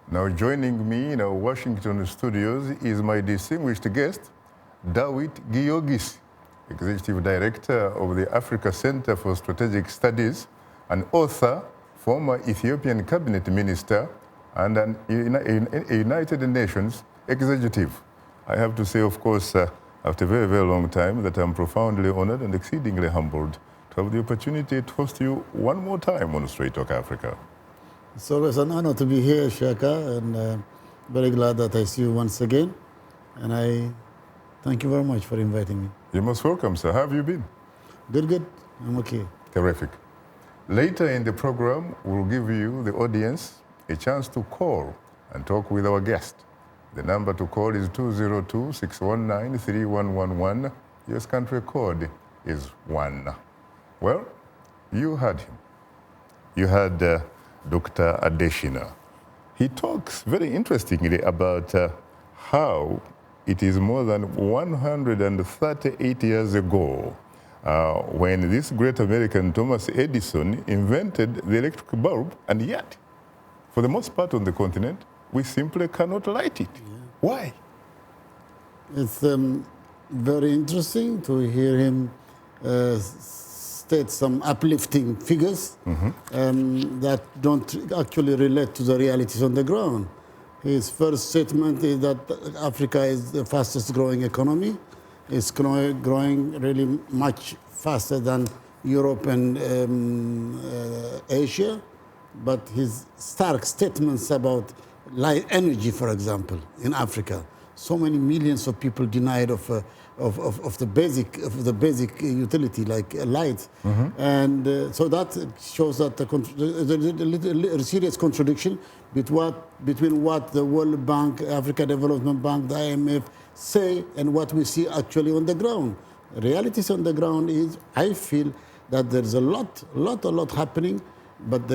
Now joining me in our Washington studios is my distinguished guest, Dawit Giorgis, Executive Director of the Africa Center for Strategic Studies, an author, former Ethiopian cabinet minister, and a United Nations executive. I have to say, of course, after a very, very long time, that I'm profoundly honored and exceedingly humbled to have the opportunity to host you one more time on Straight Talk Africa. It's always an honor to be here, Shaka, and very glad that I see you once again. And I thank you very much for inviting me. You're most welcome, sir. How have you been? Good. I'm okay. Terrific. Later in the program, we'll give you, the audience, a chance to call and talk with our guest. The number to call is 202-619-3111. US country code is 1. Well, you heard him. You heard Dr. Adeshina. He talks very interestingly about how it is more than 138 years ago when this great American Thomas Edison invented the electric bulb, and yet, for the most part on the continent, we simply cannot light it. Yeah. Why? It's very interesting to hear him state some uplifting figures that don't actually relate to the realities on the ground. His first statement is that Africa is the fastest growing economy. It's growing really much faster than Europe and Asia. But his stark statements about light energy, for example, in Africa, so many millions of people denied of the basic utility like light, and so that shows that the serious contradiction between what the World Bank, Africa Development Bank, the IMF say and what we see actually on the ground. Realities on the ground is, I feel that there is a lot happening, but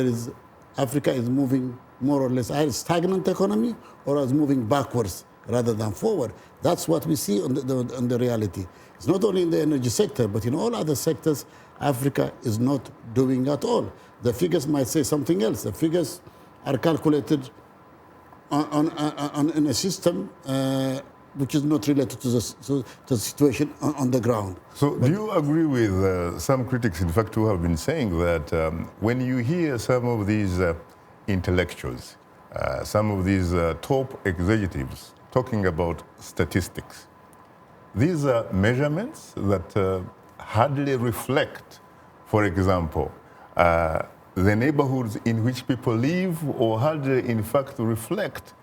Africa is moving more or less either stagnant economy or is moving backwards rather than forward. That's what we see on the reality. It's not only in the energy sector, but in all other sectors, Africa is not doing at all. The figures might say something else. The figures are calculated in a system which is not related to the situation on the ground. So do you agree with some critics, in fact, who have been saying that when you hear some of these intellectuals, some of these top executives talking about statistics, these are measurements that hardly reflect, for example, the neighborhoods in which people live, or hardly, in fact, reflect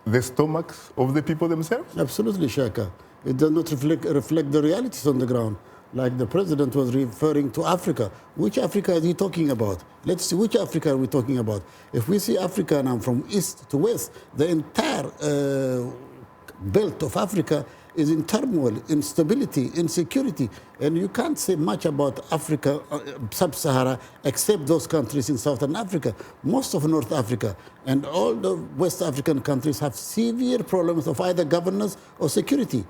the stomachs of the people themselves? Absolutely, Shaka. It does not reflect the realities on the ground. Like the president was referring to Africa. Which Africa is he talking about? Let's see, which Africa are we talking about? If we see Africa now from east to west, the entire belt of Africa is in turmoil, instability, insecurity. And you can't say much about Africa, sub-Sahara, except those countries in Southern Africa. Most of North Africa and all the West African countries have severe problems of either governance or security.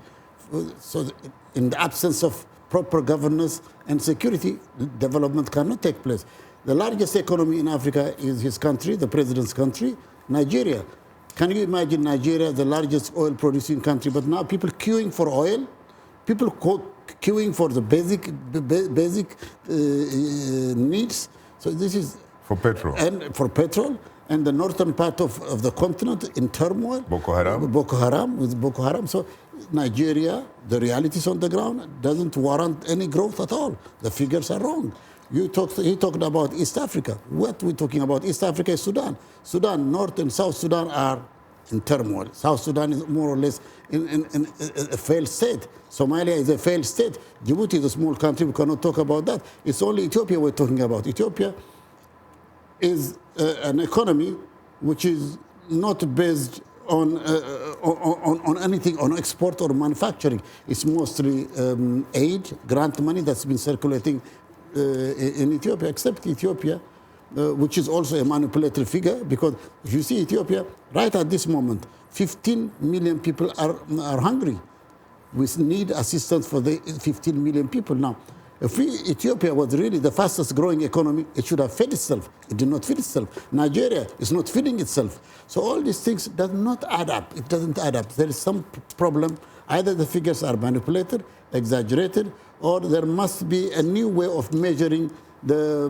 So in the absence of proper governance and security, development cannot take place. The largest economy in Africa is his country, the president's country, Nigeria. Can you imagine Nigeria, the largest oil producing country, but now people queuing for oil, people queuing for the basic needs. So this is for petrol. And for petrol, and the northern part of the continent in turmoil. Boko Haram. With Boko Haram. So Nigeria, the realities on the ground doesn't warrant any growth at all. The figures are wrong. He talked about East Africa. What we're talking about East Africa is Sudan. Sudan, North and South Sudan are in turmoil. South Sudan is more or less in a failed state. Somalia is a failed state. Djibouti is a small country. We cannot talk about that. It's only Ethiopia we're talking about. Ethiopia is an economy which is not based on anything, on export or manufacturing. It's mostly aid, grant money that's been circulating in Ethiopia, except Ethiopia, which is also a manipulative figure, because if you see Ethiopia, right at this moment, 15 million people are hungry. We need assistance for the 15 million people now. If Ethiopia was really the fastest growing economy, it should have fed itself. It did not feed itself. Nigeria is not feeding itself. So all these things does not add up. It doesn't add up. There is some problem. Either the figures are manipulated, exaggerated, or there must be a new way of measuring the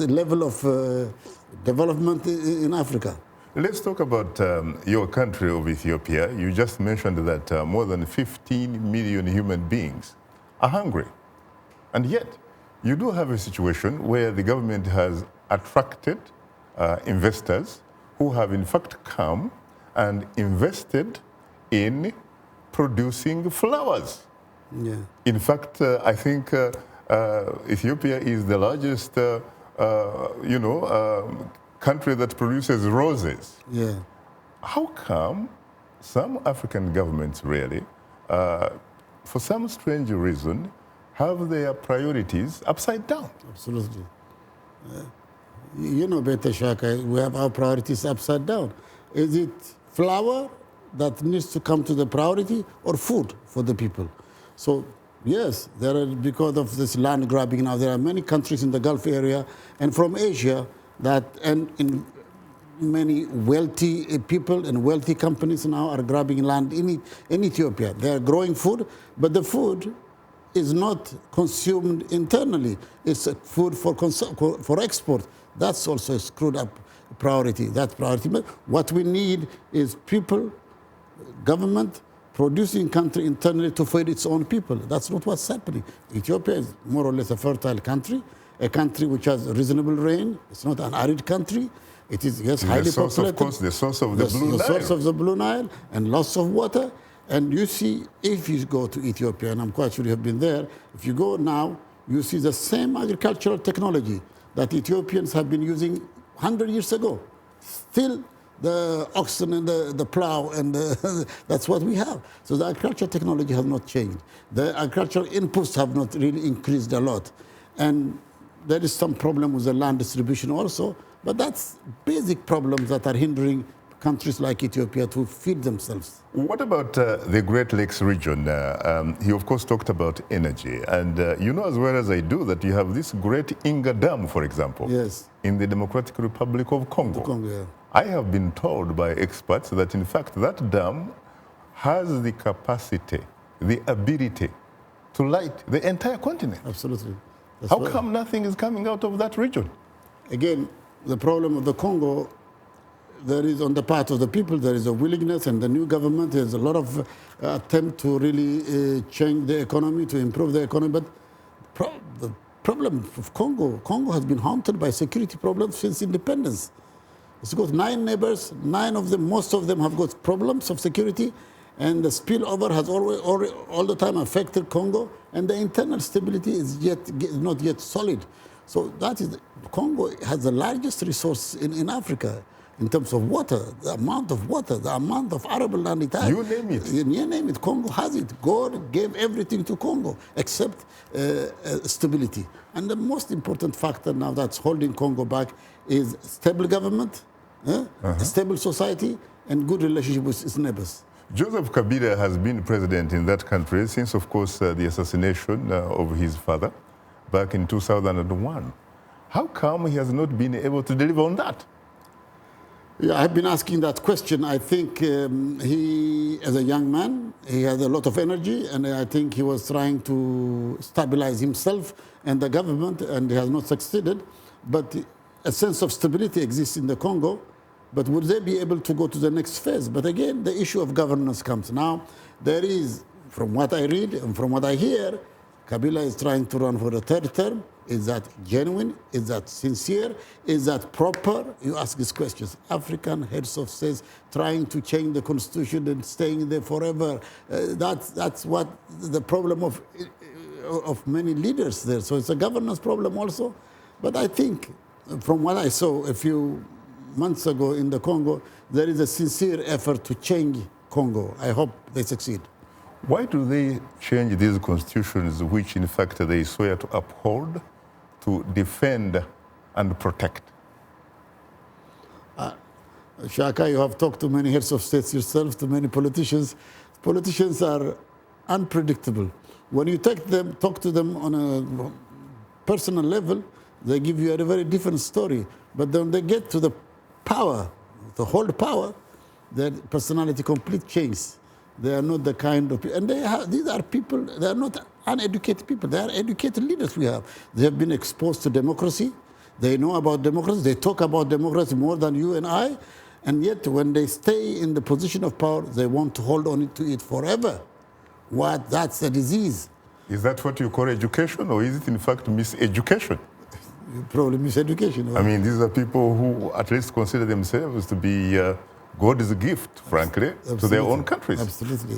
level of development in Africa. Let's talk about your country of Ethiopia. You just mentioned that more than 15 million human beings are hungry. And yet, you do have a situation where the government has attracted investors who have in fact come and invested in producing flowers. Yeah. In fact, I think Ethiopia is the largest, country that produces roses. Yeah. How come some African governments really, for some strange reason, have their priorities upside down? Absolutely. You know better, Shaka, we have our priorities upside down. Is it flower that needs to come to the priority or food for the people? So, yes, there are, because of this land grabbing now, there are many countries in the Gulf area and from Asia and in many wealthy people and wealthy companies now are grabbing land in Ethiopia. They are growing food, but the food is not consumed internally. It's food for export. That's also a screwed up priority. That's priority. But what we need is people, government, producing country internally to feed its own people. That's not what's happening. Ethiopia is more or less a fertile country, a country which has reasonable rain. It's not an arid country. It is, yes, highly populated. Of course, the source of the Blue Nile. The source of the Blue Nile and lots of water. And you see, if you go to Ethiopia, and I'm quite sure you have been there, if you go now, you see the same agricultural technology that Ethiopians have been using 100 years ago. Still the oxen and the plow, and that's what we have. So the agricultural technology has not changed. The agricultural inputs have not really increased a lot. And there is some problem with the land distribution also, but that's basic problems that are hindering countries like Ethiopia to feed themselves. What about the Great Lakes region? He, of course, talked about energy. And you know as well as I do that you have this great Inga Dam, for example, yes, in the Democratic Republic of Congo. Yeah. I have been told by experts that, in fact, that dam has the capacity, the ability to light the entire continent. Absolutely. That's How come nothing is coming out of that region? Again, the problem of the Congo, there is on the part of the people, there is a willingness, and the new government has a lot of attempt to really change the economy, to improve the economy. But the problem of Congo has been haunted by security problems since independence. It's got 9 neighbors, 9 of them, most of them have got problems of security, and the spillover has all the time affected Congo, and the internal stability is not yet solid. So that is, Congo has the largest resource in Africa in terms of water, the amount of arable land it has. You name it. You name it, Congo has it. God gave everything to Congo except stability. And the most important factor now that's holding Congo back is stable government, a stable society, and good relationship with its neighbors. Joseph Kabila has been president in that country since, of course, the assassination of his father back in 2001. How come he has not been able to deliver on that? Yeah, I've been asking that question. I think he, as a young man, he had a lot of energy, and I think he was trying to stabilize himself and the government, and he has not succeeded. But a sense of stability exists in the Congo. But would they be able to go to the next phase? But again, the issue of governance comes. Now, there is, from what I read and from what I hear, Kabila is trying to run for a 3rd term. Is that genuine? Is that sincere? Is that proper? You ask these questions. African heads of states trying to change the constitution and staying there forever. That's what the problem of many leaders there. So it's a governance problem also. But I think, from what I saw a few months ago in the Congo, there is a sincere effort to change Congo. I hope they succeed. Why do they change these constitutions, which in fact they swear to uphold, to defend and protect? Shaka, you have talked to many heads of states yourself, to many politicians. Politicians are unpredictable. When you talk to them on a personal level, they give you a very different story. But then they get to the power, the whole power, their personality complete change. They are not the kind of people, and these are people, they are not uneducated people, they are educated leaders we have. They have been exposed to democracy, they know about democracy, they talk about democracy more than you and I, and yet when they stay in the position of power, they want to hold on to it forever. That's a disease. Is that what you call education, or is it in fact miseducation? Probably miseducation. I mean, these are people who at least consider themselves to be God's gift, frankly, to their own countries. Absolutely.